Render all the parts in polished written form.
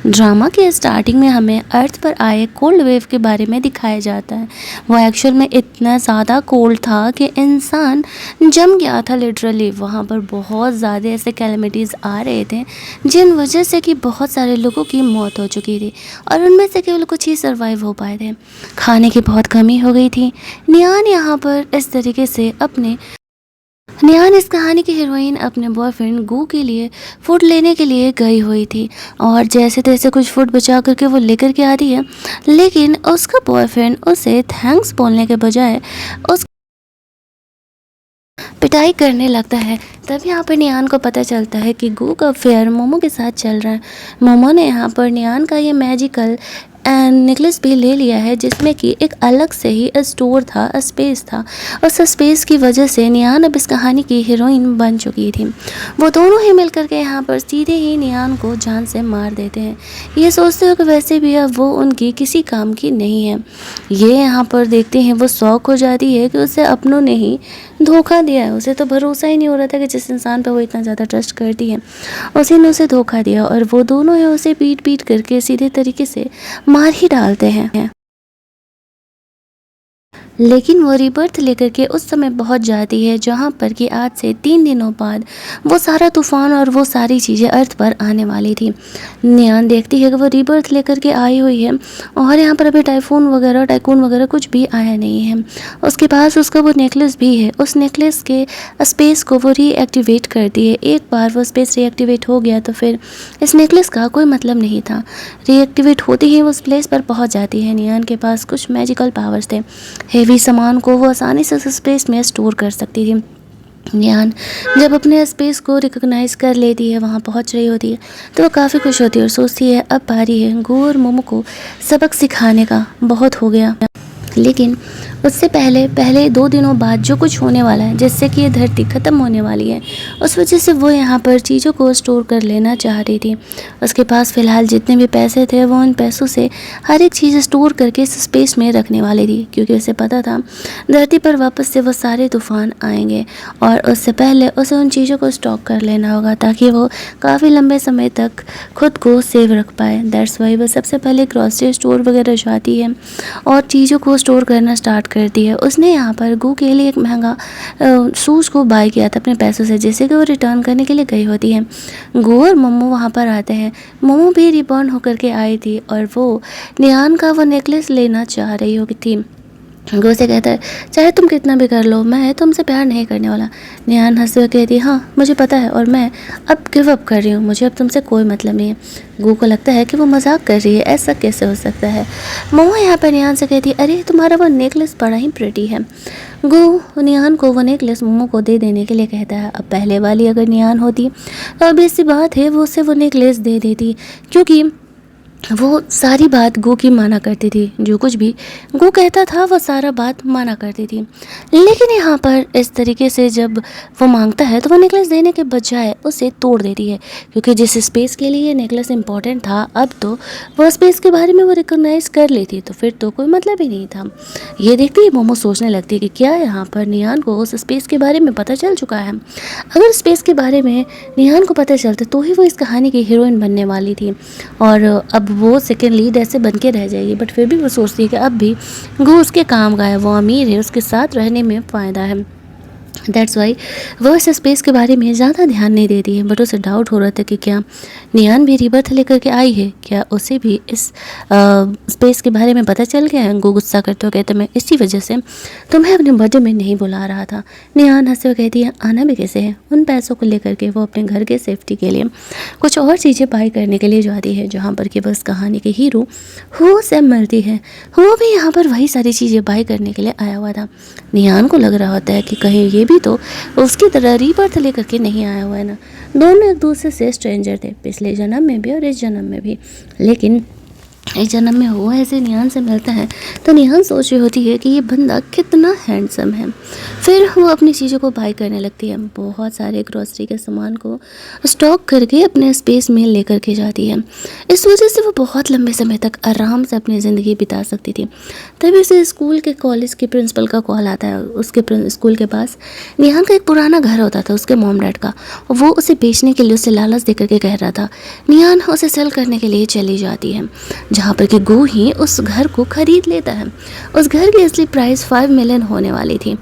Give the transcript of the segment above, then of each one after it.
Drama के starting में हमें अर्थ पर आए कोल्ड वेव के बारे में दिखाया जाता है। वो एक्चुअल में इतना ज़्यादा कोल्ड था कि इंसान जम गया था लिटरली। वहाँ पर बहुत ज़्यादा ऐसे कैलेमिटीज़ आ रहे थे जिन वजह से कि बहुत सारे लोगों की मौत हो चुकी थी और उनमें से केवल कुछ ही सर्वाइव हो पाए थे। खाने की बहुत कमी हो गई थी। नियान यहाँ पर इस तरीके से नियान इस कहानी की हीरोइन अपने बॉयफ्रेंड गू के लिए फूड लेने के लिए गई हुई थी और जैसे तैसे कुछ फूड बचा करके वो लेकर के आती है, लेकिन उसका बॉयफ्रेंड उसे थैंक्स बोलने के बजाय उस पिटाई करने लगता है। तब यहाँ पर नियान को पता चलता है कि गू का अफेयर मोमो के साथ चल रहा है। मोमो ने यहाँ पर नियान का ये मैजिकल नेकलेस भी ले लिया है जिसमें कि एक अलग से ही स्टोर था, स्पेस था। उस स्पेस की वजह से नियान अब इस कहानी की हीरोइन बन चुकी थी। वो दोनों ही मिलकर के यहाँ पर सीधे ही नियान को जान से मार देते हैं। ये सोचते हो कि वैसे भी अब वो उनकी किसी काम की नहीं है। ये यहाँ पर देखते हैं वो शौक हो जाती है कि उसे अपनों ने ही धोखा दिया है। उसे तो भरोसा ही नहीं हो रहा था कि जिस इंसान पर वो इतना ज़्यादा ट्रस्ट करती है उसी ने उसे धोखा दिया और वो दोनों ही उसे पीट पीट करके सीधे तरीके से मार ही डालते हैं। लेकिन वो रीबर्थ लेकर के उस समय पहुंच जाती है जहां पर कि आज से 3 दिनों बाद वो सारा तूफान और वो सारी चीज़ें अर्थ पर आने वाली थी। नियान देखती है कि वो रीबर्थ लेकर के आई हुई है और यहाँ पर अभी टाइकून वगैरह कुछ भी आया नहीं है। उसके पास उसका वो नेकलेस भी है। उस नेकलेस के स्पेस को वो रीएक्टिवेट करती है। एक बार वो स्पेस रीएक्टिवेट हो गया तो फिर इस नेकलेस का कोई मतलब नहीं था। रीएक्टिवेट होते ही वो उस प्लेस पर पहुँच जाती है। नियान के पास कुछ मैजिकल पावर्स थे। हेवी सामान को वो आसानी से उस स्पेस में स्टोर कर सकती थी। नियान जब अपने स्पेस को रिकॉग्नाइज कर लेती है, वहाँ पहुँच रही होती है तो वो काफ़ी खुश होती है और सोचती है अब बारी है गू और मोमो को सबक सिखाने का, बहुत हो गया। लेकिन उससे पहले 2 दिनों बाद जो कुछ होने वाला है, जिससे कि ये धरती ख़त्म होने वाली है, उस वजह से वो यहाँ पर चीज़ों को स्टोर कर लेना चाह रही थी। उसके पास फ़िलहाल जितने भी पैसे थे वो उन पैसों से हर एक चीज़ स्टोर करके इस स्पेस में रखने वाली थी, क्योंकि उसे पता था धरती पर वापस से वो सारे तूफ़ान आएंगे और उससे पहले उसे उन चीज़ों को स्टॉक कर लेना होगा ताकि वो काफ़ी लंबे समय तक खुद को सेव रख पाए। दैट्स वाई वो सबसे पहले ग्रॉसरी स्टोर वगैरह जाती है और चीज़ों को स्टोर करना स्टार्ट करती है। उसने यहाँ पर गू के लिए एक महंगा शूज़ को बाय किया था अपने पैसों से, जिसे कि वो रिटर्न करने के लिए गई होती है। गू और मोमो वहाँ पर आते हैं। मोमो भी रिबॉर्न होकर के आई थी और वो नियान का वो नेकलेस लेना चाह रही होगी थी। गो से कहता है चाहे तुम कितना भी कर लो मैं तुमसे प्यार नहीं करने वाला। नियान हंसते हुए कहती है हाँ मुझे पता है और मैं अब गिव अप कर रही हूँ, मुझे अब तुमसे कोई मतलब नहीं है। गो को लगता है कि वो मजाक कर रही है, ऐसा कैसे हो सकता है। मोमो यहाँ पर नियान से कहती है अरे तुम्हारा वो नेकलेस बड़ा ही प्रिटी है। गो नियान को वो नेकलेस मोमो को दे देने के लिए कहता है। अब पहले वाली अगर नियान होती तो अब ऐसी बात है वो उसे वो नेकलेस दे देती, क्योंकि वो सारी बात गो की माना करती थी। जो कुछ भी गो कहता था वो सारा बात माना करती थी। लेकिन यहाँ पर इस तरीके से जब वो मांगता है तो वो नेकलेस देने के बजाय उसे तोड़ देती है, क्योंकि जिस स्पेस के लिए ये नेकलेस इंपॉर्टेंट था अब तो वो स्पेस के बारे में वो रिकॉग्नाइज कर लेती तो फिर तो कोई मतलब ही नहीं था। ये देखती ही मोमो सोचने लगती है कि क्या यहाँ पर नियान को उस स्पेस के बारे में पता चल चुका है। अगर स्पेस के बारे में नियान को पता चलता तो ही वो इस कहानी की हीरोइन बनने वाली थी और अब वो सेकेंड लीड ऐसे बन के रह जाएगी। बट फिर भी वो सोचती है कि अब भी गो उसके काम का है, वो अमीर है, उसके साथ रहने में फ़ायदा है। दैट्स वाई वो इस स्पेस के बारे में ज़्यादा ध्यान नहीं देती है। बट उसे डाउट हो रहा था कि क्या नियान भी रिबर्थ लेकर के आई है, क्या उसे भी इस स्पेस के बारे में पता चल गया है। गो गुस्सा करते हुए कहते मैं इसी वजह से तुम्हें अपने बर्थडे में नहीं बुला रहा था। नियान हंसते हुए कहती है आना भी कैसे है। उन पैसों को लेकर के वो अपने घर के सेफ्टी के लिए कुछ और चीज़ें बाई करने के लिए जाती है, जहाँ पर कि बस कहानी के हीरो हो से मिलती है। वो भी यहाँ पर वही सारी चीज़ें बाई करने के लिए आया हुआ था। नियान को लग रहा होता है कि कहीं ये भी तो उसकी तरह रीबर्थ लेकर के नहीं आया हुआ है ना। दोनों एक दूसरे से स्ट्रेंजर थे, पिछले जन्म में भी और इस जन्म में भी। लेकिन इस जन्म में वो ऐसे निहान से मिलता है तो निहान सोच रही होती है कि ये बंदा कितना हैंडसम है। फिर वो अपनी चीज़ों को बाय करने लगती है, बहुत सारे ग्रोसरी के सामान को स्टॉक करके अपने स्पेस में लेकर के जाती है। इस वजह से वो बहुत लंबे समय तक आराम से अपनी ज़िंदगी बिता सकती थी। तभी उसे स्कूल के कॉलेज के प्रिंसिपल का कॉल आता है। उसके स्कूल के पास निहान का एक पुराना घर होता था उसके मॉम डैड का, वो उसे बेचने के लिए उसे लालच देकर के कह रहा था। निहान उसे सेल करने के लिए चली जाती है, जहाँ पर कि गू ही उस घर को खरीद लेता है। उस घर की असली प्राइस 5 मिलियन होने वाली थी।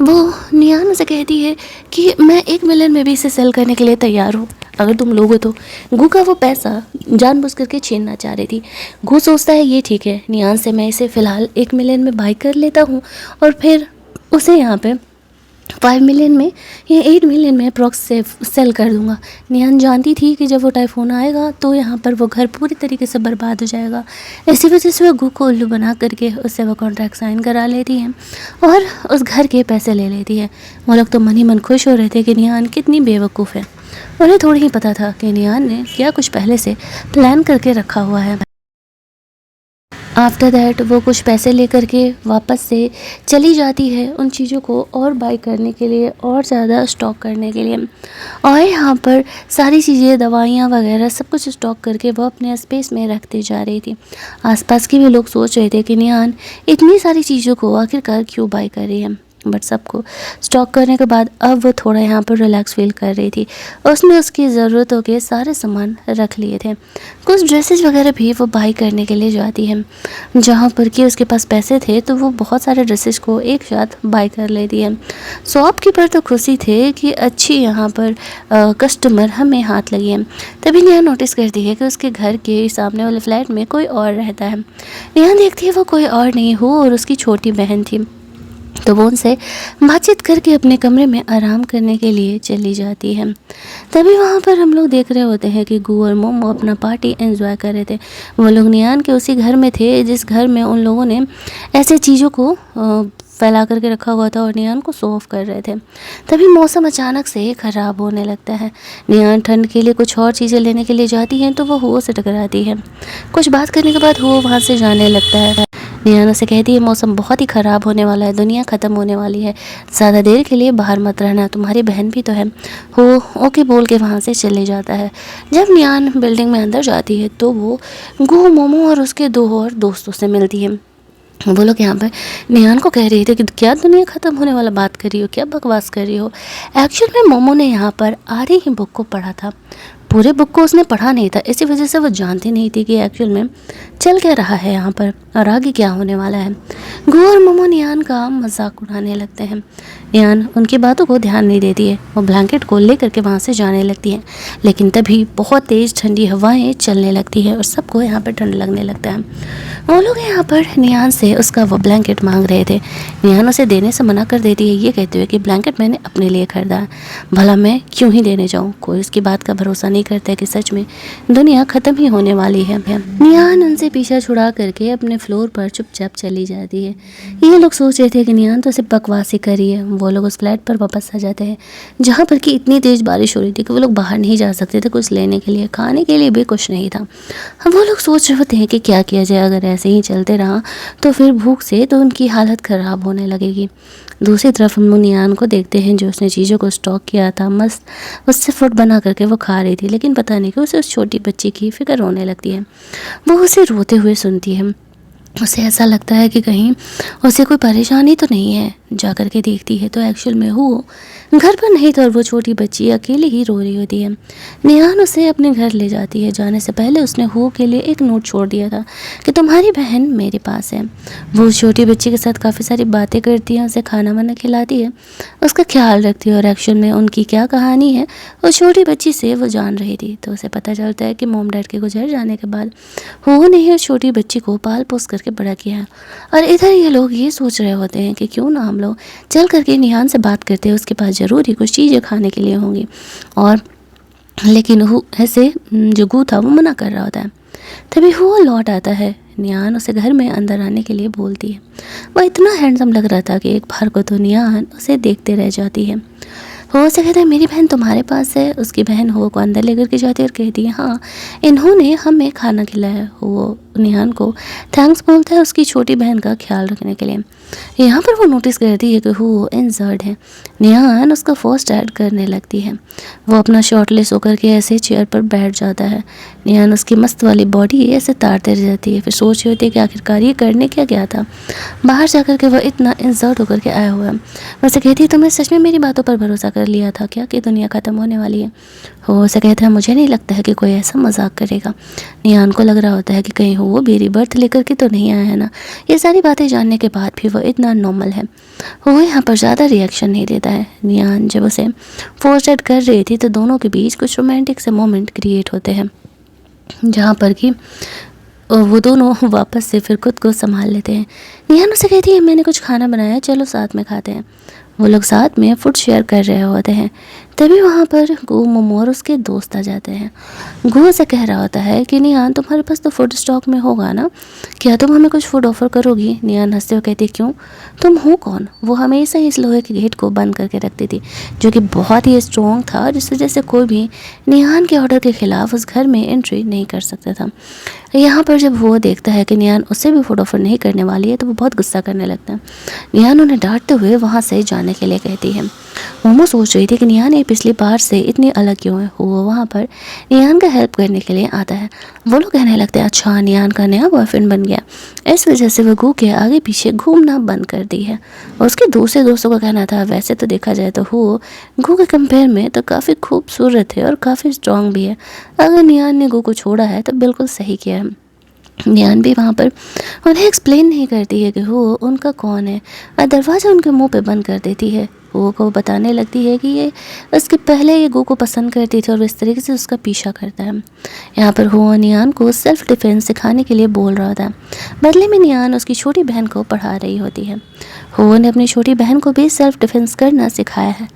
वो निहान उसे कहती है कि मैं 1 मिलियन में भी इसे सेल करने के लिए तैयार हूँ अगर तुम लोगे तो। गू का वो पैसा जानबूझ करके छीनना चाह रही थी। गू सोचता है ये ठीक है, निहान से मैं इसे फ़िलहाल 1 मिलियन में बाई कर लेता हूँ और फिर उसे यहाँ पे 5 मिलियन में या 8 मिलियन में अप्रॉक्स से सेल कर दूंगा। निहान जानती थी कि जब वो टाइफून आएगा तो यहाँ पर वो घर पूरी तरीके से बर्बाद हो जाएगा। इसी वजह से वो गू को उल्लू बना करके उससे वो कॉन्ट्रैक्ट साइन करा लेती है और उस घर के पैसे ले लेती है। वो लोग तो मन ही मन खुश हो रहे थे कि निहान कितनी बेवकूफ़ है। उन्हें थोड़ी ही पता था कि निहान ने क्या कुछ पहले से प्लान करके रखा हुआ है। आफ्टर दैट वो कुछ पैसे लेकर के वापस से चली जाती है उन चीज़ों को और बाई करने के लिए और ज़्यादा स्टॉक करने के लिए। और यहाँ पर सारी चीज़ें दवाइयाँ वगैरह सब कुछ स्टॉक करके वो अपने स्पेस में रखती जा रही थी। आसपास के भी लोग सोच रहे थे कि निहान इतनी सारी चीज़ों को आखिरकार क्यों बाई कर रही है। बट सबको स्टॉक करने के बाद अब वो थोड़ा यहाँ पर रिलैक्स फील कर रही थी। उसने उसकी ज़रूरतों के सारे सामान रख लिए थे। कुछ ड्रेसेस वगैरह भी वो बाई करने के लिए जाती है, जहाँ पर कि उसके पास पैसे थे तो वो बहुत सारे ड्रेसेस को एक साथ बाई कर लेती है। शॉपकीपर तो खुशी थे कि अच्छी यहाँ पर कस्टमर हमें हाथ लगी है। तभी नेहा नोटिस करती है कि उसके घर के सामने वाले फ्लैट में कोई और रहता है। नेहा देखती है वो कोई और नहीं हो और उसकी छोटी बहन थी। तो वो उनसे बातचीत करके अपने कमरे में आराम करने के लिए चली जाती है। तभी वहाँ पर हम लोग देख रहे होते हैं कि गू और मोमो अपना पार्टी एंजॉय कर रहे थे। वो लोग निहान के उसी घर में थे जिस घर में उन लोगों ने ऐसे चीज़ों को फैला करके रखा हुआ था और निहान को शो ऑफ कर रहे थे। तभी मौसम अचानक से ख़राब होने लगता है। निहान ठंड के लिए कुछ और चीज़ें लेने के लिए जाती हैं तो वो हुओ से टकराती है। कुछ बात करने के बाद हुओ वहाँ से जाने लगता है। निहान उसे कहती है मौसम बहुत ही ख़राब होने वाला है, दुनिया ख़त्म होने वाली है, ज़्यादा देर के लिए बाहर मत रहना, तुम्हारी बहन भी तो है। हो ओके बोल के वहाँ से चले जाता है। जब निहान बिल्डिंग में अंदर जाती है तो वो गू, मोमो और उसके 2 और दोस्तों से मिलती है। वो लोग यहाँ पर निहान को कह रही थी कि क्या दुनिया ख़त्म होने वाला बात कर रही हो, क्या बकवास कर रही हो। एक्चुअल में मोमो ने यहाँ पर आधी ही बुक को पढ़ा था, पूरे बुक को उसने पढ़ा नहीं था। इसी वजह से वो जानती नहीं थी कि एक्चुअल में चल क्या रहा है यहाँ पर और आगे क्या होने वाला है। गू और मोमो निहान का मजाक उड़ाने लगते हैं। निहान उनकी बातों को ध्यान नहीं देती है। वो ब्लैंकेट को लेकर के वहाँ से जाने लगती है, लेकिन तभी बहुत तेज़ ठंडी हवाएं चलने लगती है और सबको यहाँ पर ठंड लगने लगता है। वो लोग यहाँ पर निहान से उसका वो ब्लैंकेट मांग रहे थे। निहान उसे देने से मना कर देती है, ये कहते हुए कि ब्लैंकेट मैंने अपने लिए खरीदा है, भला मैं क्यों ही देने जाऊँ। कोई उसकी बात का भरोसा नहीं करता है कि सच में दुनिया ख़त्म ही होने वाली है। निहान उनसे पीछा छुड़ा करके अपने फ्लोर पर चुपचाप चली जाती है। ये लोग सोच रहे थे कि निहान तो सिर्फ बकवास ही करी है। वो लोग उस फ्लैट पर वापस आ जाते हैं जहाँ पर कि इतनी तेज़ बारिश हो रही थी कि वो लोग बाहर नहीं जा सकते थे, कुछ लेने के लिए, खाने के लिए भी कुछ नहीं था। अब वो लोग सोच रहे होते हैं कि क्या किया जाए, अगर ऐसे ही चलते रहा तो फिर भूख से तो उनकी हालत ख़राब होने लगेगी। दूसरी तरफ हम निहान को देखते हैं जो उसने चीज़ों को स्टॉक किया था, मस्त उससे फूड बना करके वो खा रही थी, लेकिन पता नहीं कि उसे उस छोटी बच्ची की फ़िक्र होने लगती है। वो उसे रोते हुए सुनती है। उसे ऐसा लगता है कि कहीं उसे कोई परेशानी तो नहीं है। जा कर के देखती है तो एक्चुअल में वो घर पर नहीं था और वो छोटी बच्ची अकेली ही रो रही होती है। निहान उसे अपने घर ले जाती है। जाने से पहले उसने हो के लिए एक नोट छोड़ दिया था कि तुम्हारी बहन मेरे पास है। वो उस छोटी बच्ची के साथ काफ़ी सारी बातें करती है, उसे खाना वाना खिलाती है, उसका ख्याल रखती है और एक्चुअल में उनकी क्या कहानी है उस छोटी बच्ची से वो जान रही थी। तो उसे पता चलता है कि मॉम डैड के गुजर जाने के बाद हो ने उस छोटी बच्ची को पाल पोस करके बड़ा किया है। और इधर ये लोग ये सोच रहे होते हैं कि क्यों ना हम लोग चल करके निहान से बात करते हैं, उसके पास ज़रूर ही कुछ चीज़ें खाने के लिए होंगी। और लेकिन वो ऐसे जो गू था वो मना कर रहा होता है। तभी वो लौट आता है। निहान उसे घर में अंदर आने के लिए बोलती है। वह इतना हैंडसम लग रहा था कि एक बार को तो निहान उसे देखते रह जाती है। वो उसे कहता है मेरी बहन तुम्हारे पास है। उसकी बहन हो को अंदर लेकर के जाती है और कहती है हाँ इन्होंने हमें खाना खिलाया। वो निहान को थैंक्स बोलता है उसकी छोटी बहन का ख्याल रखने के लिए। यहाँ पर वो नोटिस करती है कि वो इंजर्ड है। निहान उसका फर्स्ट एड करने लगती है। वो अपना शॉर्टलेस होकर के ऐसे चेयर पर बैठ जाता है। निहान उसकी मस्त वाली बॉडी ऐसे तारते रह जाती है। फिर सोच रही होती है कि आखिरकार ये करने क्या गया था, बाहर जाकर के वह इतना इंजर्ड होकर के आया हुआ है। वैसे कहती है तुमने सच में मेरी बातों पर भरोसा कर लिया था क्या कि दुनिया ख़त्म होने वाली है। वो उसे कहता है मुझे नहीं लगता है कि कोई ऐसा मजाक करेगा। निहान को लग रहा होता है कि कहीं वो भी रीबर्थ लेकर के तो नहीं आया है ना। ये सारी बातें जानने के बाद भी वो इतना नॉर्मल है। वो यहाँ पर ज़्यादा रिएक्शन नहीं देता है। निहान जब उसे फोर्स एड कर रही थी तो दोनों के बीच कुछ रोमांटिक से मोमेंट क्रिएट होते हैं, जहाँ पर कि वो दोनों वापस से फिर खुद को संभाल लेते हैं। निहान उसे कहती है मैंने कुछ खाना बनाया है, चलो साथ में खाते हैं। वो लोग साथ में फूड शेयर कर रहे होते हैं। तभी वहाँ पर गू, मोमो और उसके दोस्त आ जाते हैं। गू उसे कह रहा होता है कि निहान तुम्हारे पास तो फूड स्टॉक में होगा ना, क्या तुम हमें कुछ फूड ऑफर करोगी। निहान हंसते हुए कहती क्यों, तुम हो कौन। वो हमेशा इस लोहे के गेट को बंद करके रखती थी जो कि बहुत ही स्ट्रॉन्ग था, जिस वजह से कोई भी निहान के ऑर्डर के खिलाफ उस घर में एंट्री नहीं कर सकता था। यहाँ पर जब वो देखता है कि निहान उससे भी फूड ऑफर नहीं करने वाली है तो वो बहुत गुस्सा करने लगता है। निहान उन्हें डांटते हुए वहाँ से जाने के लिए कहती है। मोमो सोच रही थी कि निहान ये पिछली बार से इतनी अलग क्यों है। वो वहाँ पर निहान का हेल्प करने के लिए आता है। वो लोग कहने लगते हैं अच्छा निहान का नया बॉयफ्रेंड बन गया, इस वजह से वो गू के आगे पीछे घूमना बंद कर दी है। और उसके दूसरे दोस्तों का कहना था वैसे तो देखा जाए तो वो गू के कंपेयर में तो काफ़ी खूबसूरत है और काफ़ी स्ट्रॉन्ग भी है। अगर निहान ने गू को छोड़ा है तो बिल्कुल सही किया है। निहान भी वहाँ पर उन्हें एक्सप्लेन नहीं करती है कि वो उनका कौन है और दरवाज़ा उनके मुंह पे बंद कर देती है। वो को बताने लगती है कि ये उसके पहले ये गो को पसंद करती थी और इस तरीके से उसका पीछा करता है। यहाँ पर वो निहान को सेल्फ डिफेंस सिखाने के लिए बोल रहा था। बदले में निहान उसकी छोटी बहन को पढ़ा रही होती है। वो ने अपनी छोटी बहन को भी सेल्फ डिफेंस करना सिखाया है।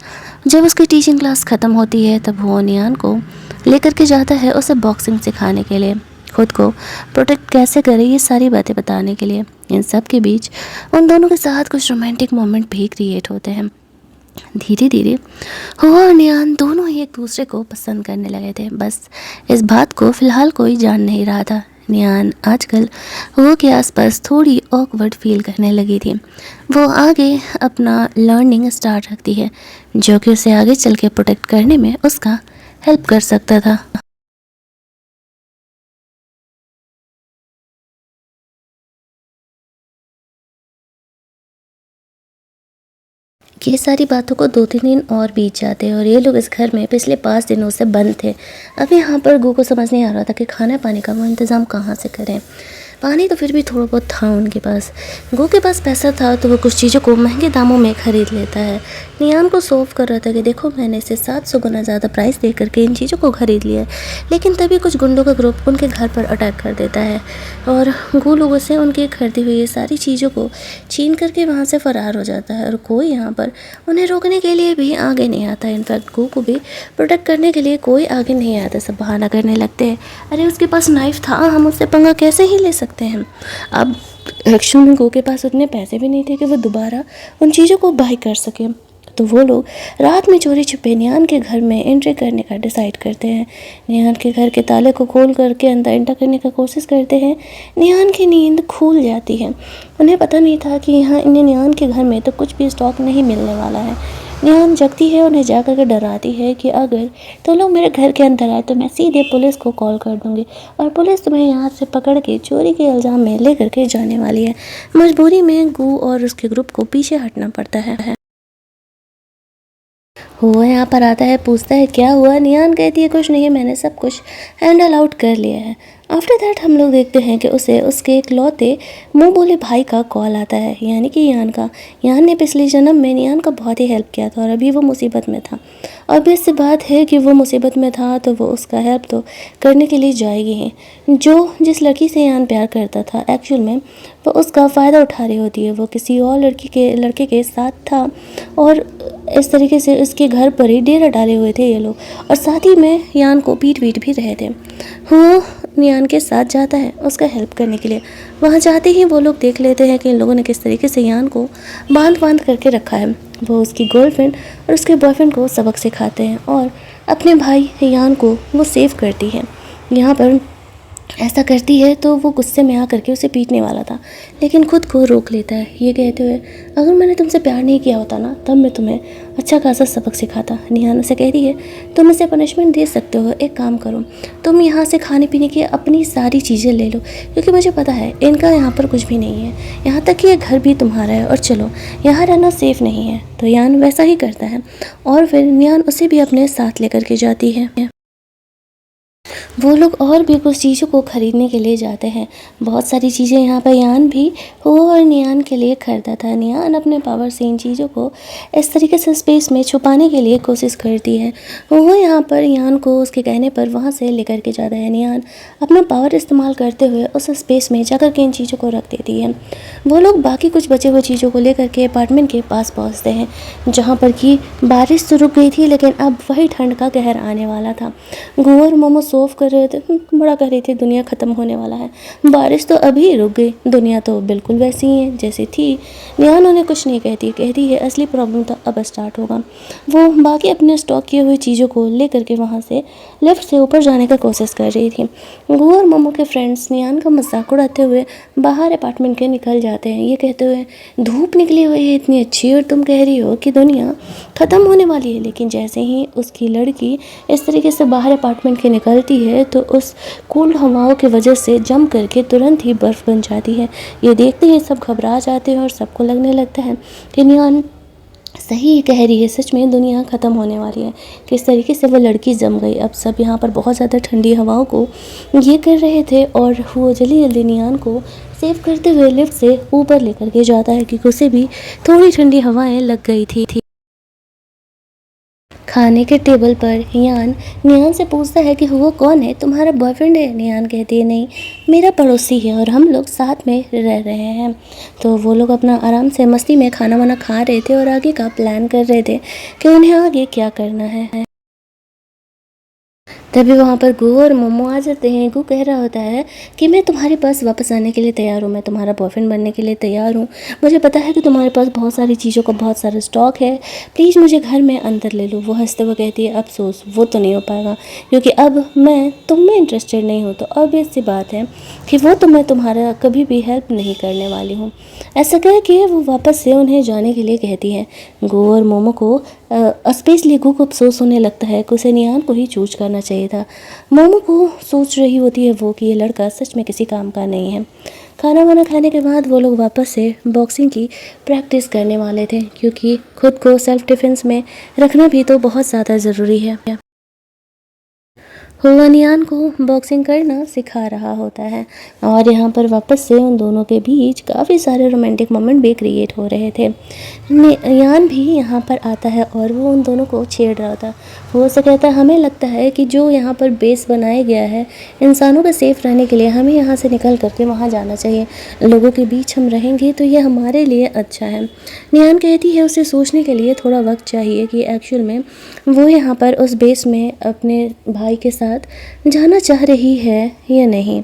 जब उसकी टीचिंग क्लास ख़त्म होती है तब वो निहान को लेकर के जाता है उसे बॉक्सिंग सिखाने के लिए, खुद को प्रोटेक्ट कैसे करे ये सारी बातें बताने के लिए। इन सब के बीच उन दोनों के साथ कुछ रोमांटिक मोमेंट भी क्रिएट होते हैं। धीरे धीरे हो और निहान दोनों ही एक दूसरे को पसंद करने लगे थे। बस इस बात को फ़िलहाल कोई जान नहीं रहा था। निहान आजकल वो के आसपास थोड़ी ऑकवर्ड फील करने लगी थी। वो आगे अपना लर्निंग स्टार्ट रखती है जो कि उसे आगे चल के प्रोटेक्ट करने में उसका हेल्प कर सकता था। ये सारी बातों को 2-3 दिन और बीत जाते हैं और ये लोग इस घर में पिछले 5 दिनों से बंद थे। अब यहाँ पर गू को समझ नहीं आ रहा था कि खाने पानी का वो इंतज़ाम कहाँ से करें। पानी तो फिर भी थोड़ा बहुत था उनके पास। गू के पास पैसा था तो वो कुछ चीज़ों को महंगे दामों में ख़रीद लेता है। निहान को सोफ कर रहा था कि देखो मैंने इसे 700 गुना ज़्यादा प्राइस दे करके इन चीज़ों को ख़रीद लिया है। लेकिन तभी कुछ गुंडों का ग्रुप उनके घर पर अटैक कर देता है और गू लोगों से उनकी खरीदी हुई ये सारी चीज़ों को छीन करके वहाँ से फ़रार हो जाता है और कोई यहाँ पर उन्हें रोकने के लिए भी आगे नहीं आता। इनफैक्ट गू को भी प्रोटेक्ट करने के लिए कोई आगे नहीं आता। सब बहाना करने लगते हैं, अरे उसके पास नाइफ था, हम उससे पंगा कैसे ही ले सकते हैं। अब एक्चुअली में गू के पास उतने पैसे भी नहीं थे कि वो दोबारा उन चीज़ों को बाय कर सके। तो वो लोग रात में चोरी छुपे निहान के घर में एंट्री करने का डिसाइड करते हैं। निहान के घर के ताले को खोल करके अंदर एंटर करने का कोशिश करते हैं। निहान की नींद खुल जाती है। उन्हें पता नहीं था कि यहाँ इन्हें निहान के घर में तो कुछ भी स्टॉक नहीं मिलने वाला है। निहान जगती है, उन्हें जाकर के डराती है कि अगर तो लोग मेरे घर के अंदर आए तो मैं सीधे पुलिस को कॉल कर दूंगी और पुलिस तुम्हें यहाँ से पकड़ के चोरी के इल्ज़ाम में ले करके जाने वाली है। मजबूरी में गू और उसके ग्रुप को पीछे हटना पड़ता है। वो यहाँ पर आता है, पूछता है क्या हुआ। निहान कहती है कुछ नहीं, मैंने सब कुछ हैंडल आउट कर लिया है। आफ्टर दैट हम लोग देखते हैं कि उसे उसके इकलौते मुंह बोले भाई का कॉल आता है, यानी कि यान का। यान ने पिछले जन्म में निहान का बहुत ही हेल्प किया था और अभी वो मुसीबत में था। ऑब्वियस सी बात है कि वो मुसीबत में था तो वो उसका हेल्प तो करने के लिए जाएगी ही। जो जिस लड़की से यान प्यार करता था एक्चुअल में वो उसका फ़ायदा उठा रही होती है। वो किसी और लड़के के साथ था और इस तरीके से उसके घर पर ही डेरा डाले हुए थे ये लोग, और साथ ही में यान को पीट भी रहे थे। वो निहान के साथ जाता है उसका हेल्प करने के लिए। वहाँ जाते ही वो लोग देख लेते हैं कि इन लोगों ने किस तरीके से यान को बांध करके रखा है। वो उसकी गर्लफ्रेंड और उसके बॉयफ्रेंड को सबक सिखाते हैं और अपने भाई यान को वो सेव करती है। यहाँ पर ऐसा करती है तो वो गुस्से में आकर के उसे पीटने वाला था, लेकिन खुद को रोक लेता है ये कहते हुए, अगर मैंने तुमसे प्यार नहीं किया होता ना तब मैं तुम्हें अच्छा खासा सबक सिखाता। निहान उसे कहती है, तुम इसे पनिशमेंट दे सकते हो, एक काम करो, तुम यहाँ से खाने पीने की अपनी सारी चीज़ें ले लो, क्योंकि मुझे पता है इनका यहाँ पर कुछ भी नहीं है, यहाँ तक कि ये घर भी तुम्हारा है, और चलो, यहाँ रहना सेफ़ नहीं है। तो यान वैसा ही करता है और फिर निहान उसे भी अपने साथ लेकर के जाती है। वो लोग और भी कुछ चीज़ों को ख़रीदने के लिए जाते हैं। बहुत सारी चीज़ें यहाँ पर यान भी हो और नियान के लिए ख़रीदा था। नियान अपने पावर से इन चीज़ों को इस तरीके से स्पेस में छुपाने के लिए कोशिश करती है। वो यहाँ पर यान को उसके कहने पर वहाँ से लेकर के जाता है। नियान अपना पावर इस्तेमाल करते हुए उस स्पेस में जाकर के इन चीज़ों को रख देती है। वो लोग बाकी कुछ बचे हुए चीज़ों को लेकर के अपार्टमेंट के पास पहुँचते हैं, जहाँ पर कि बारिश तो रुक गई थी, लेकिन अब वही ठंड का कहर आने वाला था। गो और मोमो सोफ कर रहे थे, बड़ा कह रही थी दुनिया ख़त्म होने वाला है, बारिश तो अभी रुक गई, दुनिया तो बिल्कुल वैसी ही है जैसी थी। निहान उन्हें कुछ नहीं कहती है असली प्रॉब्लम तो अब स्टार्ट होगा। वो बाकी अपने स्टॉक किए हुए चीज़ों को लेकर के वहाँ से लिफ्ट से ऊपर जाने का कोशिश कर रही थी। गो और मोमो के फ्रेंड्स निहान का मजाक उड़ाते हुए बाहर अपार्टमेंट के निकल जाते हैं, ये कहते हुए, धूप निकली हुई है इतनी अच्छी और तुम कह रही हो कि दुनिया ख़त्म होने वाली है। लेकिन जैसे ही उसकी लड़की इस तरीके से बाहर अपार्टमेंट के निकलती है तो उस कूल हवाओं की वजह से जम करके तुरंत ही बर्फ़ बन जाती है। ये देखते ही सब घबरा जाते हैं और सबको लगने लगता है कि निहान सही कह रही है, सच में दुनिया ख़त्म होने वाली है। किस तरीके से वो लड़की जम गई। अब सब यहाँ पर बहुत ज़्यादा ठंडी हवाओं को ये कर रहे थे और वो जल्दी जल्दी निहान को सेव करते हुए लिफ्ट से ऊपर लेकर के जाता है, क्योंकि उसे भी थोड़ी ठंडी हवाएं लग गई थी। खाने के टेबल पर यान निहान से पूछता है कि वो कौन है, तुम्हारा बॉयफ्रेंड है? निहान कहती है, नहीं, मेरा पड़ोसी है और हम लोग साथ में रह रहे हैं। तो वो लोग अपना आराम से मस्ती में खाना वाना खा रहे थे और आगे का प्लान कर रहे थे कि उन्हें आगे क्या करना है। तभी वहाँ पर गू और मोमो आ जाते हैं। गू कह रहा होता है कि मैं तुम्हारे पास वापस आने के लिए तैयार हूँ, मैं तुम्हारा बॉयफ्रेंड बनने के लिए तैयार हूँ। मुझे पता है कि तुम्हारे पास बहुत सारी चीज़ों का बहुत सारा स्टॉक है, प्लीज़ मुझे घर में अंदर ले लो। वो हंसते हुए कहती है, अफसोस वो तो नहीं हो पाएगा, क्योंकि अब मैं तुम में इंटरेस्टेड नहीं हूँ। तो ऑब्वियस सी बात है कि वो तो मैं तुम्हारा कभी भी हेल्प नहीं करने वाली हूँ। ऐसा कह के वो वापस से उन्हें जाने के लिए कहती है। गो और मोमो को स्पेशली गो को अफसोस होने लगता है कि उसे निहान को ही चूज करना चाहिए था। मोमो को सोच रही होती है वो कि ये लड़का सच में किसी काम का नहीं है। खाना वाना खाने के बाद वो लोग वापस से बॉक्सिंग की प्रैक्टिस करने वाले थे, क्योंकि खुद को सेल्फ डिफेंस में रखना भी तो बहुत ज़्यादा ज़रूरी है। हुआ नियान को बॉक्सिंग करना सिखा रहा होता है और यहाँ पर वापस से उन दोनों के बीच काफ़ी सारे रोमांटिक मोमेंट भी क्रिएट हो रहे थे। यान भी यहाँ पर आता है और वो उन दोनों को छेड़ रहा था। वो से कहता है, हमें लगता है कि जो यहाँ पर बेस बनाया गया है इंसानों का सेफ रहने के लिए, हमें यहाँ से निकल करके वहाँ जाना चाहिए। लोगों के बीच हम रहेंगे तो ये हमारे लिए अच्छा है। नियान कहती है उसे सोचने के लिए थोड़ा वक्त चाहिए कि एक्चुअल में वो यहाँ पर उस बेस में अपने भाई के साथ जाना चाह रही है या नहीं।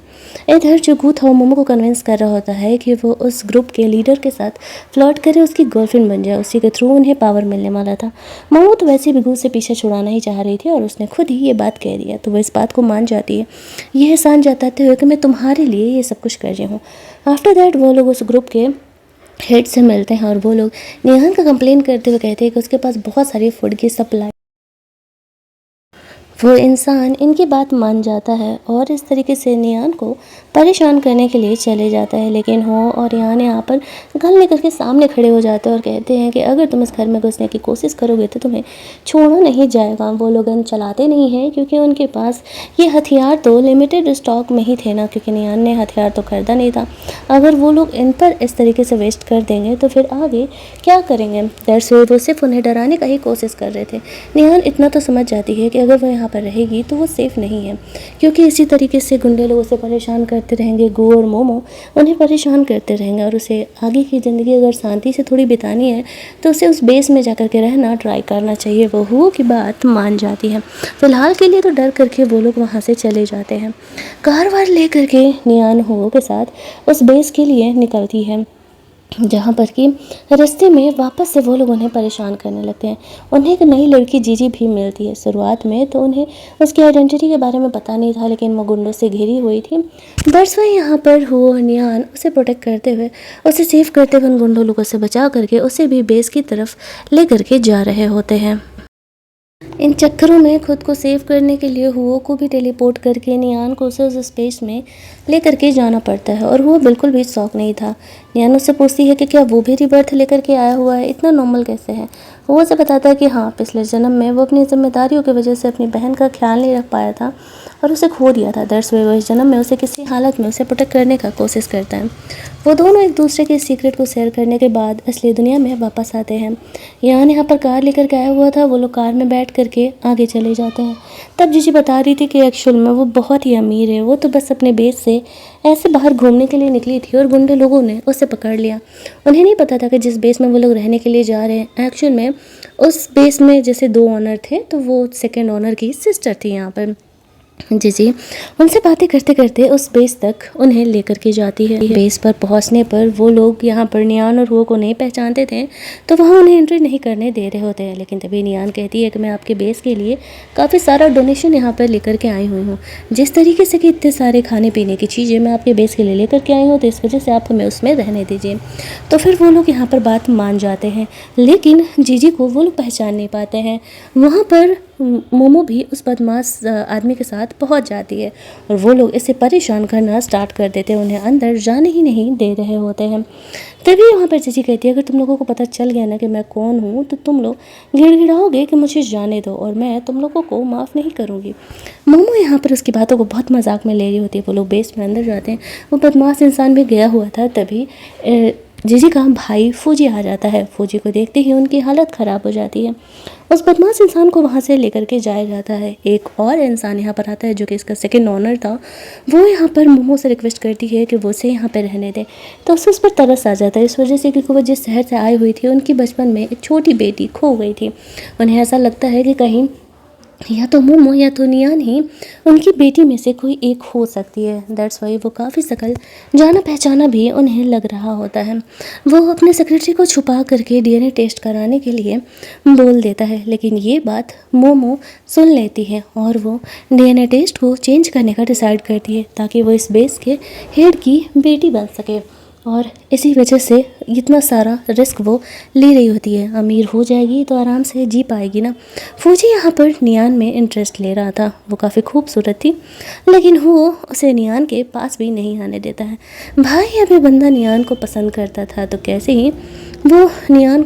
इधर जो गू था मोमो को कन्विंस कर रहा होता है कि वो उस ग्रुप के लीडर के साथ फ्लर्ट करे, उसकी गर्लफ्रेंड बन जाए, उसी के थ्रू उन्हें पावर मिलने वाला था। मोमो तो वैसे भी गू से पीछे छुड़ाना ही चाह रही थी और उसने खुद ही ये बात कह दिया, तो वो इस बात को मान जाती है, ये एहसान जताते हुए कि मैं तुम्हारे लिए ये सब कुछ कर रही हूँ। आफ्टर दैट वो लोग उस ग्रुप के हेड से मिलते हैं और वो लोग नेहान का कंप्लेन करते हुए कहते हैं कि उसके पास बहुत सारी फूड की सप्लाई। वो इंसान इनकी बात मान जाता है और इस तरीके से नियान को परेशान करने के लिए चले जाता है। लेकिन हो और यहाँ पर गन लेकर के सामने खड़े हो जाते हैं और कहते हैं कि अगर तुम इस घर में घुसने की कोशिश करोगे तो तुम्हें छोड़ा नहीं जाएगा। वो लोग गन चलाते नहीं हैं क्योंकि उनके पास ये हथियार तो लिमिटेड स्टॉक में ही थे ना, क्योंकि नियान ने हथियार तो खरीदा नहीं था। अगर वो लोग इन पर इस तरीके से वेस्ट कर देंगे तो फिर आगे क्या करेंगे। दैट्स व्हाई वो सिर्फ उन्हें डराने का ही कोशिश कर रहे थे। नियान इतना तो समझ जाती है कि अगर वो यहाँ पर रहेगी तो वो सेफ़ नहीं है, क्योंकि इसी तरीके से गुंडे लोग उसे परेशान करते रहेंगे, गू और मोमो उन्हें परेशान करते रहेंगे और उसे आगे की ज़िंदगी अगर शांति से थोड़ी बितानी है तो उसे उस बेस में जाकर के रहना ट्राई करना चाहिए। वो हुओ की बात मान जाती है। फिलहाल के लिए तो डर करके वो लोग वहाँ से चले जाते हैं। कार वार ले करके नियान हुओ के साथ उस बेस के लिए निकलती है। जहाँ पर कि रास्ते में वापस से वो लोग उन्हें परेशान करने लगते हैं। उन्हें एक नई लड़की जीजी भी मिलती है। शुरुआत में तो उन्हें उसकी आइडेंटिटी के बारे में पता नहीं था, लेकिन वो गुंडों से घिरी हुई थी। दरअसल यहाँ पर हो नियान उसे प्रोटेक्ट करते हुए, उसे सेव करते हुए, उन गुंडों लोगों से बचा करके उसे भी बेस की तरफ ले करके जा रहे होते हैं। इन चक्करों में खुद को सेव करने के लिए हुओ को भी टेलीपोर्ट करके नियान को उसे उस स्पेस में लेकर के जाना पड़ता है, और वो बिल्कुल भी शौक नहीं था। नियान उससे पूछती है कि क्या वो भी रिबर्थ लेकर के आया हुआ है, इतना नॉर्मल कैसे है। वो उसे बताता है कि हाँ, पिछले जन्म में वो अपनी जिम्मेदारियों की वजह से अपनी बहन का ख्याल नहीं रख पाया था और उसे खो दिया था। दरअसल वो इस जन्म में उसे किसी हालत में उसे प्रोटेक्ट करने का कोशिश करता है। वो दोनों एक दूसरे के सीक्रेट को शेयर करने के बाद असली दुनिया में वापस आते हैं। यहाँ पर कार लेकर के आया हुआ था। वो लोग कार में बैठ करके आगे चले जाते हैं। तब जीजी बता रही थी कि एक्चुअल में वो बहुत ही अमीर है। वो तो बस अपने बेस से ऐसे बाहर घूमने के लिए निकली थी और गुंडे लोगों ने उसे पकड़ लिया। उन्हें नहीं पता था कि जिस बेस में वो लोग रहने के लिए जा रहे हैं, एक्चुअल में उस बेस में जैसे 2 ऑनर थे, तो वो सेकेंड ऑनर की सिस्टर थी। यहाँ पर जी उनसे बातें करते करते उस बेस तक उन्हें लेकर के जाती है। बेस पर पहुंचने पर वो लोग यहाँ पर नियान और वो को नहीं पहचानते थे, तो वहाँ उन्हें एंट्री नहीं करने दे रहे होते हैं। लेकिन तभी नियान कहती है कि मैं आपके बेस के लिए काफ़ी सारा डोनेशन यहाँ पर लेकर के आई हुई हूँ। जिस तरीके से कि इतने सारे खाने पीने की चीज़ें मैं आपके बेस के लिए लेकर के आई हूँ, तो इस वजह से आप हमें उसमें रहने दीजिए। तो फिर वो लोग यहाँ पर बात मान जाते हैं, लेकिन जीजी को वो लोग पहचान नहीं पाते हैं। वहाँ पर मोमो भी उस बदमाश आदमी के साथ पहुंच जाती है और वो लोग इसे परेशान करना स्टार्ट कर देते हैं। उन्हें अंदर जाने ही नहीं दे रहे होते हैं। तभी वहाँ पर जीजी कहती है, अगर तुम लोगों को पता चल गया ना कि मैं कौन हूँ, तो तुम लोग गिड़गिड़ाओगे कि मुझे जाने दो और मैं तुम लोगों को माफ़ नहीं करूँगी। मोमो यहाँ पर उसकी बातों को बहुत मजाक में ले रही होती है। वो लोग बेस में अंदर जाते हैं। वो बदमाश इंसान भी गया हुआ था। तभी जीजी का भाई फौजी आ जाता है। फौजी को देखते ही उनकी हालत ख़राब हो जाती है। उस बदमाश इंसान को वहाँ से लेकर के जाया जाता है। एक और इंसान यहाँ पर आता है जो कि इसका सेकंड ऑनर था। वो यहाँ पर मोमो से रिक्वेस्ट करती है कि वो उसे यहाँ पर रहने दे, तो उसे उस पर तरस आ जाता है, इस वजह से क्योंकि वो जिस शहर से आई हुई थी, उनकी बचपन में एक छोटी बेटी खो गई थी। उन्हें ऐसा लगता है कि कहीं या तो मोमो या तो नियान ही उनकी बेटी में से कोई एक हो सकती है। दैट्स वाई वो काफ़ी शकल जाना पहचाना भी उन्हें लग रहा होता है। वो अपने सेक्रेटरी को छुपा करके डीएनए टेस्ट कराने के लिए बोल देता है, लेकिन ये बात मोमो सुन लेती है और वो डीएनए टेस्ट को चेंज करने का डिसाइड करती है ताकि वो इस बेस के हेड की बेटी बन सके। और इसी वजह से इतना सारा रिस्क वो ले रही होती है। अमीर हो जाएगी तो आराम से जी पाएगी ना। फौजी यहाँ पर नियान में इंटरेस्ट ले रहा था। वो काफ़ी खूबसूरत थी, लेकिन वो उसे नियान के पास भी नहीं आने देता है। भाई अभी बंदा नियान को पसंद करता था, तो कैसे ही वो नियान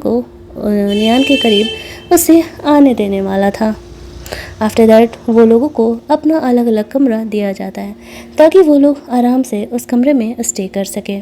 के करीब उसे आने देने वाला था। आफ्टर दैट वो लोगों को अपना अलग अलग कमरा दिया जाता है ताकि वो लोग आराम से उस कमरे में स्टे कर सके।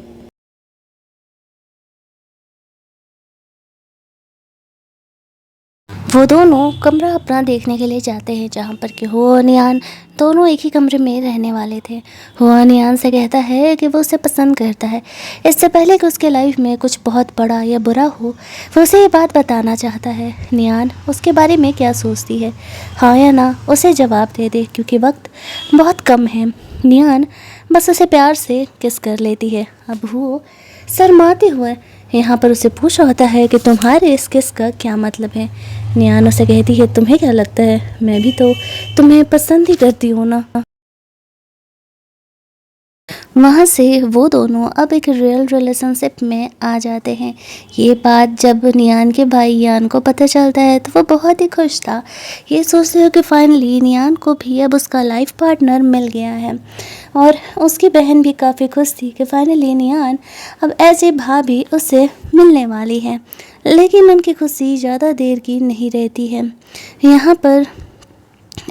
वो दोनों कमरा अपना देखने के लिए जाते हैं, जहाँ पर कि हुआ नियान दोनों एक ही कमरे में रहने वाले थे। हुआ नियान से कहता है कि वो उसे पसंद करता है। इससे पहले कि उसके लाइफ में कुछ बहुत बड़ा या बुरा हो, वो उसे ये बात बताना चाहता है। नियान उसके बारे में क्या सोचती है, हाँ या ना, उसे जवाब दे दे, क्योंकि वक्त बहुत कम है। नियान बस उसे प्यार से किस कर लेती है। अब वो शर्माते हुए यहाँ पर उसे पूछा होता है कि तुम्हारे इस किस का क्या मतलब है। नियान उसे कहती है, तुम्हें क्या लगता है, मैं भी तो तुम्हें पसंद ही करती हूँ ना। वहाँ से वो दोनों अब एक रियल रिलेशनशिप में आ जाते हैं। ये बात जब नियान के भाई यान को पता चलता है तो वो बहुत ही खुश था। ये सोचते हो कि फाइनली नियान को भी अब उसका लाइफ पार्टनर मिल गया है, और उसकी बहन भी काफ़ी खुश थी कि फाइनली नियान अब ऐसे भाभी उससे मिलने वाली है। लेकिन उनकी खुशी ज़्यादा देर की नहीं रहती है। यहाँ पर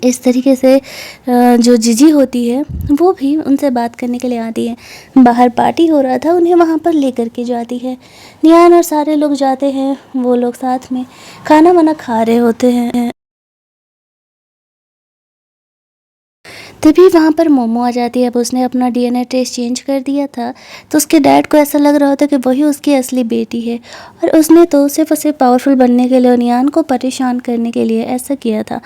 इस तरीके से जो जीजी होती है वो भी उनसे बात करने के लिए आती है। बाहर पार्टी हो रहा था, उन्हें वहाँ पर लेकर के जाती है। नियान और सारे लोग जाते हैं। वो लोग साथ में खाना वाना खा रहे होते हैं। तभी वहाँ पर मोमो आ जाती है। अब उसने अपना डीएनए टेस्ट चेंज कर दिया था, तो उसके डैड को ऐसा लग रहा होता कि वही उसकी असली बेटी है, और उसने तो सिर्फ उसे पावरफुल बनने के लिए और नियान को परेशान करने के लिए ऐसा किया था।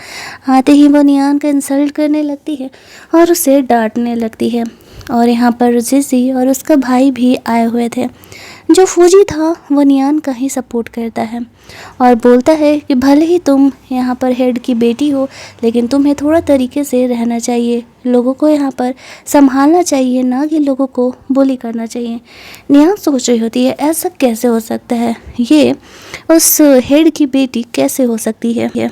आते ही वो नियान का इंसल्ट करने लगती है और उसे डांटने लगती है। और यहाँ पर जिसी और उसका भाई भी आए हुए थे। जो फौजी था वो नियान का ही सपोर्ट करता है और बोलता है कि भले ही तुम यहाँ पर हेड की बेटी हो, लेकिन तुम्हें थोड़ा तरीके से रहना चाहिए, लोगों को यहाँ पर संभालना चाहिए, ना कि लोगों को बुली करना चाहिए। नियान सोच रही होती है ऐसा कैसे हो सकता है, ये उस हेड की बेटी कैसे हो सकती है।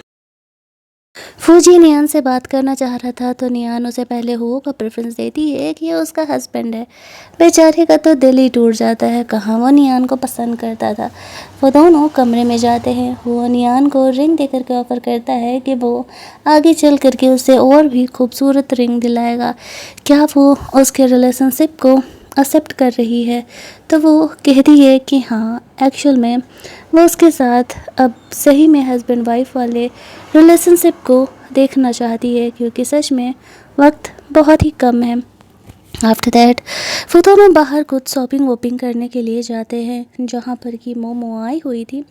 फौजी नियान से बात करना चाह रहा था तो नियान उसे पहले हुओ का प्रेफरेंस देती है कि ये उसका हस्बैंड है। बेचारे का तो दिल ही टूट जाता है, कहाँ वो नियान को पसंद करता था। वो दोनों कमरे में जाते हैं। वो नियान को रिंग देकर के ऑफर करता है कि वो आगे चल करके उसे और भी खूबसूरत रिंग दिलाएगा। क्या वो उसके रिलेशनशिप को एक्सेप्ट कर रही है? तो वो कहती है कि हाँ, एक्चुअल में वो उसके साथ अब सही में हस्बैंड वाइफ वाले रिलेशनशिप को देखना चाहती है, क्योंकि सच में वक्त बहुत ही कम है। आफ्टर दैट वो दोनों बाहर कुछ शॉपिंग वॉपिंग करने के लिए जाते हैं, जहाँ पर कि मोमो आई हुई थी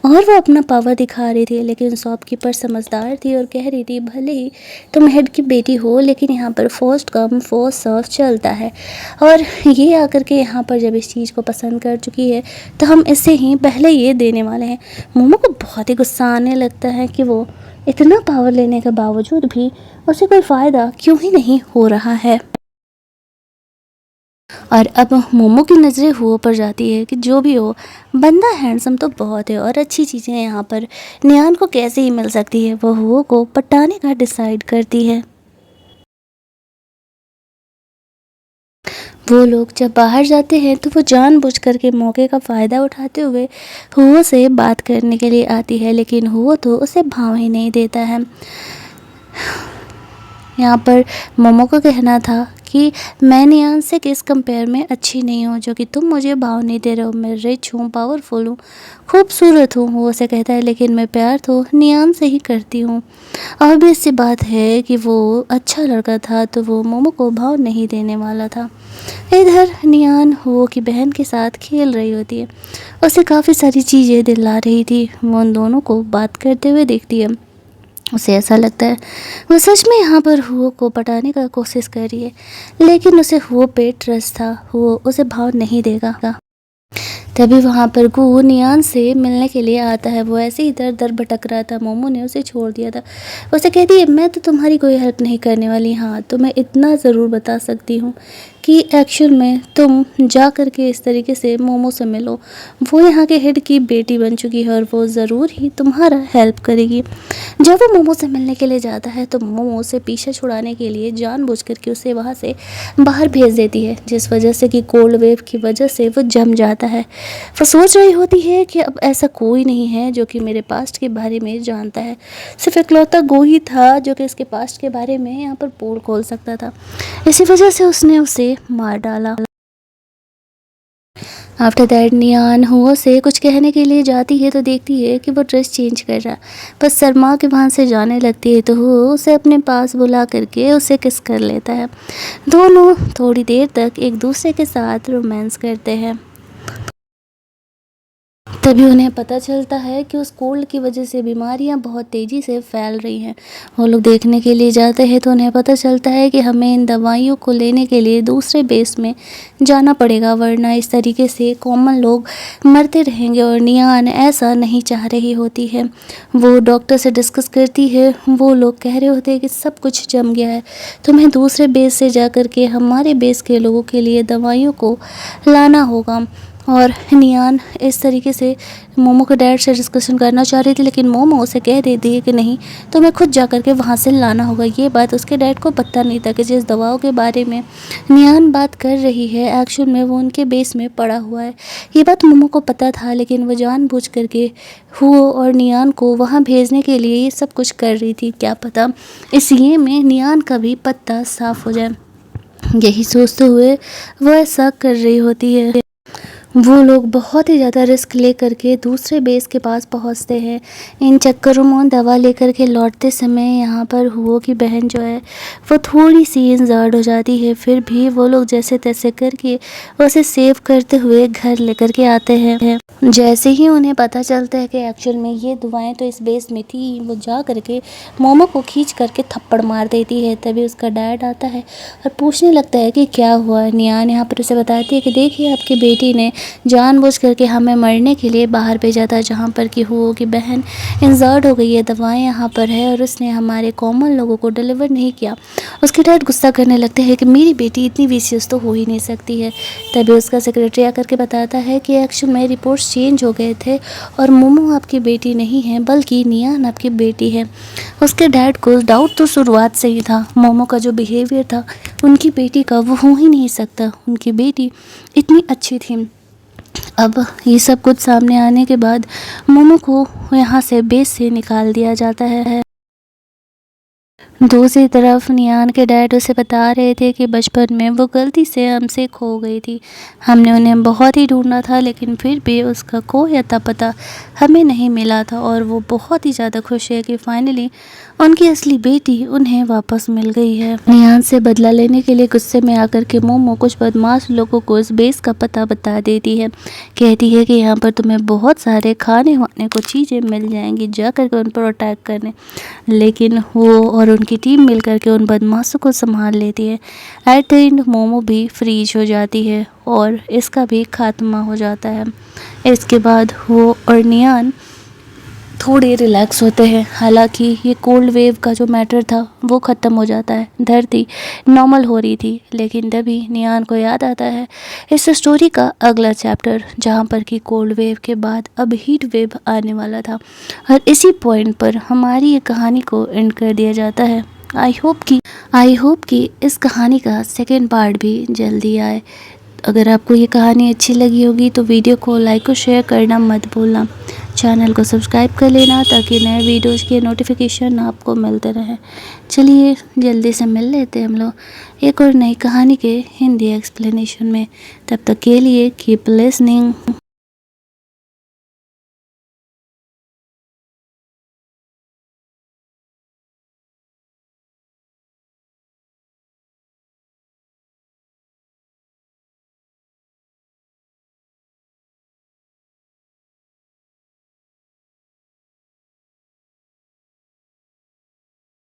और वो अपना पावर दिखा रही थी। लेकिन शॉपकीपर समझदार थी और कह रही थी भले ही तुम हेड की बेटी हो, लेकिन यहाँ पर फर्स्ट कम फर्स्ट सर्व चलता है, और ये आकर के यहाँ पर जब इस चीज़ को पसंद कर चुकी है तो हम इसे ही पहले ये देने वाले हैं। मोमो को बहुत ही गुस्सा आने लगता है कि वो इतना पावर लेने के बावजूद भी उसे कोई फ़ायदा क्यों ही नहीं हो रहा है। और अब मोमो की नज़रें हुओ पर जाती है कि जो भी हो, बंदा हैंडसम तो बहुत है और अच्छी चीज़ें यहाँ पर नियान को कैसे ही मिल सकती है। वो हुओ को पटाने का डिसाइड करती है। वो लोग जब बाहर जाते हैं तो वो जानबूझ करके मौके का फ़ायदा उठाते हुए हुओ से बात करने के लिए आती है, लेकिन हुओ तो उसे भाव ही नहीं देता है। यहाँ पर मोमो का कहना था कि मैं नियान से किस कंपेयर में अच्छी नहीं हूँ, जो कि तुम मुझे भाव नहीं दे रहे हो। मैं रिच हूँ, पावरफुल हूँ, खूबसूरत हूँ। वो उसे कहता है लेकिन मैं प्यार तो नियान से ही करती हूँ। और भी ऐसी बात है कि वो अच्छा लड़का था तो वो मोमो को भाव नहीं देने वाला था। इधर नियान वो की बहन के साथ खेल रही होती है, उसे काफ़ी सारी चीज़ें दिला रही थी। वो उन दोनों को बात करते हुए देखती है। उसे ऐसा लगता है वो सच में यहाँ पर हुओ को पटाने का कोशिश कर रही है, लेकिन उसे हुओ पे ट्रस्ट था, हुओ उसे भाव नहीं देगा। तभी वहाँ पर गू नियान से मिलने के लिए आता है। वो ऐसे ही इधर उधर भटक रहा था, मोमो ने उसे छोड़ दिया था। उसे कहती है मैं तो तुम्हारी कोई हेल्प नहीं करने वाली, हाँ तो मैं इतना ज़रूर बता सकती हूँ कि एक्चुअल में तुम जा कर के इस तरीके से मोमो से मिलो। वो यहाँ के हेड की बेटी बन चुकी है और वो ज़रूर ही तुम्हारा हेल्प करेगी। जब वो मोमो से मिलने के लिए जाता है तो मोमो से पीछे छुड़ाने के लिए जानबूझ करके उसे वहाँ से बाहर भेज देती है, जिस वजह से कि कोल्ड वेव की वजह से वो जम जाता है। वो सोच रही होती है कि अब ऐसा कोई नहीं है जो कि मेरे पास्ट के बारे में जानता है, सिर्फ इकलौता गो ही था जो कि इसके पास्ट के बारे में यहाँ पर पोल खोल सकता था। इसी वजह से उसने उसे मार डाला। आफ्टर दैट नियान हुओ से कुछ कहने के लिए जाती है तो देखती है कि वो ड्रेस चेंज कर रहा है। बस शर्मा के वहाँ से जाने लगती है तो हुओ उसे अपने पास बुला करके उसे किस कर लेता है। दोनों थोड़ी देर तक एक दूसरे के साथ रोमांस करते हैं। तभी उन्हें पता चलता है कि उस कोल्ड की वजह से बीमारियां बहुत तेज़ी से फैल रही हैं। वो लोग देखने के लिए जाते हैं तो उन्हें पता चलता है कि हमें इन दवाइयों को लेने के लिए दूसरे बेस में जाना पड़ेगा, वरना इस तरीके से कॉमन लोग मरते रहेंगे। और नियान ऐसा नहीं चाह रही होती है। वो डॉक्टर से डिस्कस करती है। वो लोग कह रहे होते हैं कि सब कुछ जम गया है, तुम्हें दूसरे बेस से जा कर के हमारे बेस के लोगों के लिए दवाइयों को लाना होगा। और नियान इस तरीके से मोमो के डैड से डिस्कशन करना चाह रही थी, लेकिन मोमो उसे कह देती है कि नहीं, तुम्हें खुद जा कर के वहाँ से लाना होगा। ये बात उसके डैड को पता नहीं था कि जिस दवाओं के बारे में नियान बात कर रही है एक्चुअल में वो उनके बेस में पड़ा हुआ है। ये बात मोमो को पता था, लेकिन वो जानबूझ करके हुओ और नियान को वहाँ भेजने के लिए ये सब कुछ कर रही थी। क्या पता इस ये में नियान का भी पत्ता साफ हो जाए, यही सोचते हुए वो ऐसा कर रही होती है। वो लोग बहुत ही ज़्यादा रिस्क ले करके दूसरे बेस के पास पहुंचते हैं। इन चक्करों में दवा लेकर के लौटते समय यहाँ पर हुओ की बहन जो है वो थोड़ी सी इंजर्ड हो जाती है, फिर भी वो लोग जैसे तैसे करके उसे सेव करते हुए घर लेकर के आते हैं। जैसे ही उन्हें पता चलता है कि एक्चुअल में ये दवाएं तो इस बेस में थी, वो जा करके मोमो को खींच करके थप्पड़ मार देती है। तभी उसका डैड आता है और पूछने लगता है कि क्या हुआ। नियान यहाँ पर उसे बताती है कि देखिए आपकी बेटी ने जानबूझ करके हमें मरने के लिए बाहर भेजा था, जहाँ पर कि हुओ की बहन इंजर्ड हो गई है, दवाएं यहाँ पर है और उसने हमारे कॉमन लोगों को डिलीवर नहीं किया। उसके डैड गुस्सा करने लगते हैं कि मेरी बेटी इतनी विशियस तो हो ही नहीं सकती है। तभी उसका सेक्रेटरी आकर के बताता है कि एक्चुअल में रिपोर्ट्स चेंज हो गए थे और मोमो आपकी बेटी नहीं है बल्कि नियान आपकी बेटी है। उसके डैड को डाउट तो शुरुआत से ही था, मोमो का जो बिहेवियर था उनकी बेटी का वो हो ही नहीं सकता, उनकी बेटी इतनी अच्छी थी। अब ये सब कुछ सामने आने के बाद मोमो को यहाँ से बेस से निकाल दिया जाता है। दूसरी तरफ नियान के डैड उसे बता रहे थे कि बचपन में वो गलती से हमसे खो गई थी। हमने उन्हें बहुत ही ढूंढा था लेकिन फिर भी उसका कोई अता पता हमें नहीं मिला था और वो बहुत ही ज़्यादा खुश है कि फाइनली उनकी असली बेटी उन्हें वापस मिल गई है। नियान से बदला लेने के लिए गुस्से में आकर के मोमो कुछ बदमाश लोगों को उस बेस का पता बता देती है। कहती है कि यहाँ पर तुम्हें बहुत सारे खाने वाने को चीज़ें मिल जाएंगी, जा करके उन पर अटैक करने। लेकिन वो और उनकी टीम मिल करके उन बदमाशों को संभाल लेती है। एट द एंड मोमो भी फ्रीज हो जाती है और इसका भी खात्मा हो जाता है। इसके बाद वो और नियान थोड़े रिलैक्स होते हैं। हालांकि ये कोल्ड वेव का जो मैटर था वो ख़त्म हो जाता है, धरती नॉर्मल हो रही थी। लेकिन तभी नियान को याद आता है इस स्टोरी का अगला चैप्टर, जहाँ पर कि कोल्ड वेव के बाद अब हीट वेव आने वाला था और इसी पॉइंट पर हमारी ये कहानी को एंड कर दिया जाता है। आई होप कि इस कहानी का सेकेंड पार्ट भी जल्दी आए। अगर आपको ये कहानी अच्छी लगी होगी तो वीडियो को लाइक और शेयर करना मत भूलना। चैनल को सब्सक्राइब कर लेना ताकि नए वीडियोज़ के नोटिफिकेशन आपको मिलते रहें। चलिए जल्दी से मिल लेते हैं हम लोग एक और नई कहानी के हिंदी एक्सप्लेनेशन में। तब तक के लिए कीप लिसनिंग।